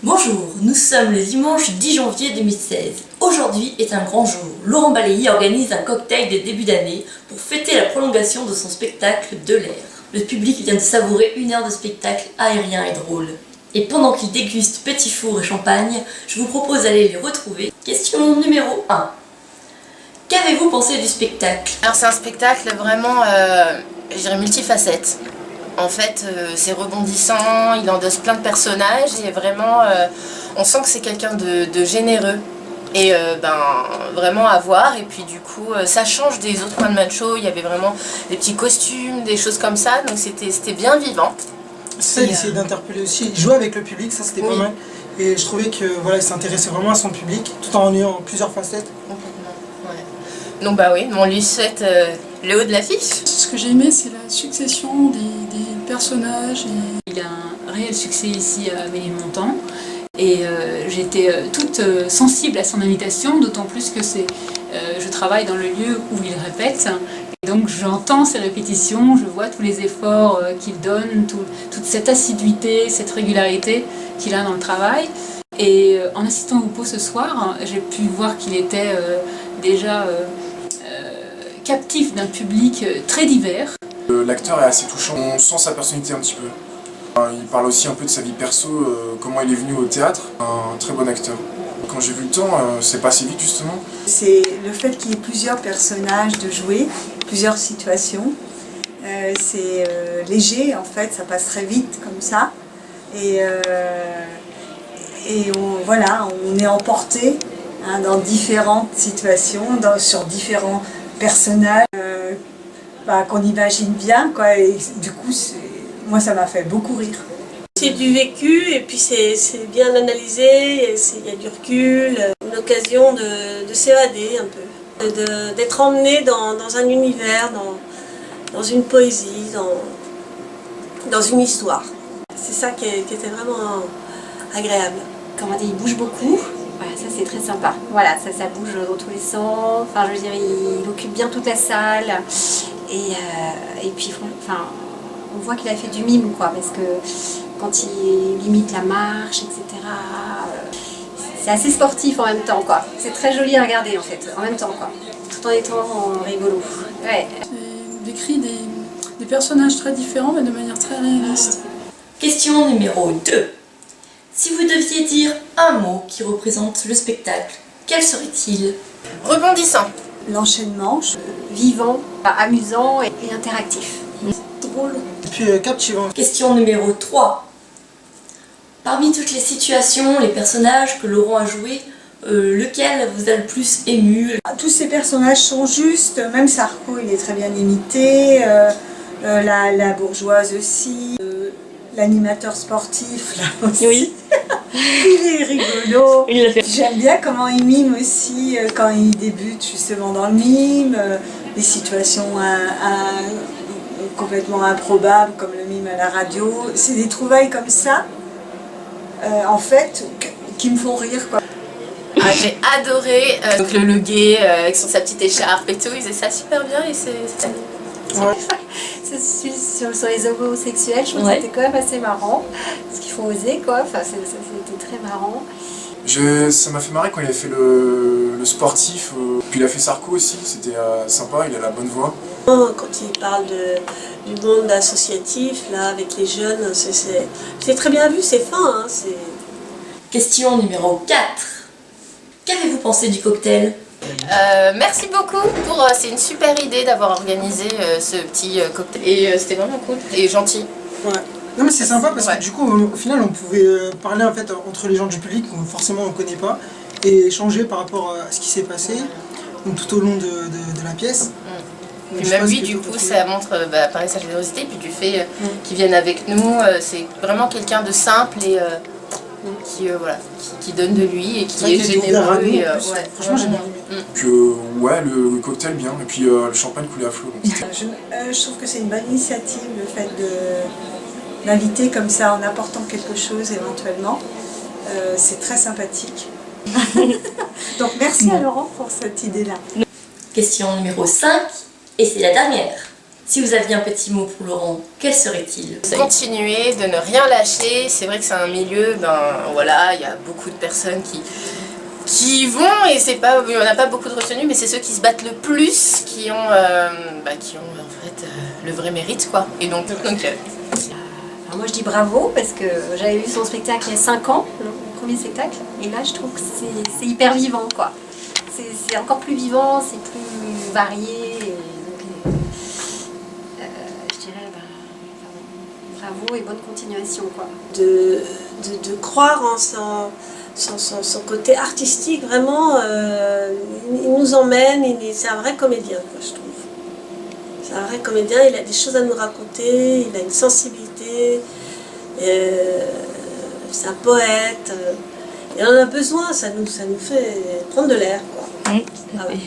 Bonjour, nous sommes le dimanche 10 janvier 2016. Aujourd'hui est un grand jour. Laurent Bailly organise un cocktail de début d'année pour fêter la prolongation de son spectacle De l'air. Le public vient de savourer une heure de spectacle aérien et drôle. Et pendant qu'il déguste petit four et champagne, je vous propose d'aller les retrouver. Question numéro 1. Qu'avez-vous pensé du spectacle? Alors c'est un spectacle vraiment, je dirais multifacette. En fait, c'est rebondissant, il endosse plein de personnages et vraiment, on sent que c'est quelqu'un de généreux. Et vraiment à voir, et puis du coup ça change des autres One Man Show, il y avait vraiment des petits costumes, des choses comme ça, donc c'était bien vivant. Ça, il essayait d'interpeller aussi, il jouait avec le public, ça c'était pas mal. Et je trouvais que voilà, il s'intéressait vraiment à son public, tout en ayant plusieurs facettes. Ouais. Donc bah oui, on lui souhaite le haut de l'affiche. Ce que j'ai aimé, c'est la succession des personnages. Il a un réel succès ici à Ménilmontant. Et j'étais toute sensible à son invitation, d'autant plus que je travaille dans le lieu où il répète. Et donc j'entends ses répétitions, je vois tous les efforts qu'il donne, toute cette assiduité, cette régularité qu'il a dans le travail. Et en assistant au pot ce soir, j'ai pu voir qu'il était déjà captif d'un public très divers. L'acteur est assez touchant, on sent sa personnalité un petit peu. Il parle aussi un peu de sa vie perso, comment il est venu au théâtre, un très bon acteur. Quand j'ai vu le temps, c'est passé vite justement. C'est le fait qu'il y ait plusieurs personnages de jouer, plusieurs situations. C'est léger en fait, ça passe très vite comme ça. Et voilà, on est emporté dans différentes situations, sur différents personnages qu'on imagine bien, quoi. Et du coup, moi, ça m'a fait beaucoup rire. C'est du vécu et puis c'est bien analysé, il y a du recul, une occasion de s'évader un peu, d'être emmené dans un univers, dans une poésie, dans une histoire. C'est ça qui était vraiment agréable. Comment dire, il bouge beaucoup. Voilà, ça c'est très sympa. Voilà, ça bouge dans tous les sens. Enfin, je veux dire, il occupe bien toute la salle. Et puis, enfin, on voit qu'il a fait du mime, quoi, parce que quand il imite la marche, etc., c'est assez sportif en même temps, quoi. C'est très joli à regarder, en fait, en même temps, quoi, tout en étant rigolo. Ouais. Il décrit des personnages très différents, mais de manière très réaliste. Question numéro 2. Si vous deviez dire un mot qui représente le spectacle, quel serait-il? Rebondissant. L'enchaînement, Vivant, amusant et interactif. drôle. Et puis captivant. Question numéro 3. Parmi toutes les situations, les personnages que Laurent a joués, lequel vous a le plus ému? Tous ces personnages sont justes, même Sarko, il est très bien imité, la bourgeoise aussi, l'animateur sportif, là aussi. Oui. Il est rigolo. Il l'a fait. J'aime bien comment il mime aussi, quand il débute justement dans le mime, les situations complètement improbables comme le mime à la radio. C'est des trouvailles comme ça, en fait, qui me font rire, quoi. Ah, j'ai adoré donc le gay avec sa petite écharpe et tout, il faisait ça super bien et c'était... Sur les homosexuels, je trouve que c'était quand même assez marrant, parce qu'il faut oser, quoi. Enfin, c'était très marrant. Ça m'a fait marrer quand il a fait le sportif, puis il a fait Sarko aussi, c'était sympa, il a la bonne voix. Quand il parle du monde associatif, là, avec les jeunes, c'est très bien vu, c'est fin. Hein, Question numéro 4. Qu'avez-vous pensé du cocktail? Merci beaucoup c'est une super idée d'avoir organisé ce petit cocktail et c'était vraiment cool et gentil. Ouais. Non mais c'est sympa parce que du coup au final on pouvait parler en fait entre les gens du public qu'on forcément on connaît pas et échanger par rapport à ce qui s'est passé donc, tout au long de la pièce. Puis même lui du coup ça montre pareil sa générosité puis du fait qu'il vienne avec nous, c'est vraiment quelqu'un de simple et qui donne de lui et qui est généreux. Franchement j'ai bien aimé. Le cocktail bien, et puis le champagne coulait à flot. Je trouve que c'est une bonne initiative, le fait d'inviter comme ça en apportant quelque chose éventuellement. C'est très sympathique. Donc merci à Laurent pour cette idée-là. Question numéro 5, et c'est la dernière. Si vous aviez un petit mot pour Laurent, quel serait-il? Continuer, de ne rien lâcher. C'est vrai que c'est un milieu, voilà, il y a beaucoup de personnes qui y vont et c'est pas, on n'a pas beaucoup de retenue, mais c'est ceux qui se battent le plus qui ont en fait le vrai mérite, quoi. Et donc Alors moi je dis bravo parce que j'avais vu son spectacle il y a 5 ans, le premier spectacle, et là je trouve que c'est hyper vivant, quoi. C'est encore plus vivant, c'est plus varié. Et donc, je dirais bravo et bonne continuation, quoi. De croire en son côté artistique, vraiment, il nous emmène, c'est un vrai comédien, quoi, je trouve. C'est un vrai comédien, il a des choses à nous raconter, il a une sensibilité, c'est un poète, et on en a besoin, ça nous fait prendre de l'air, quoi. Oui, Ah ouais.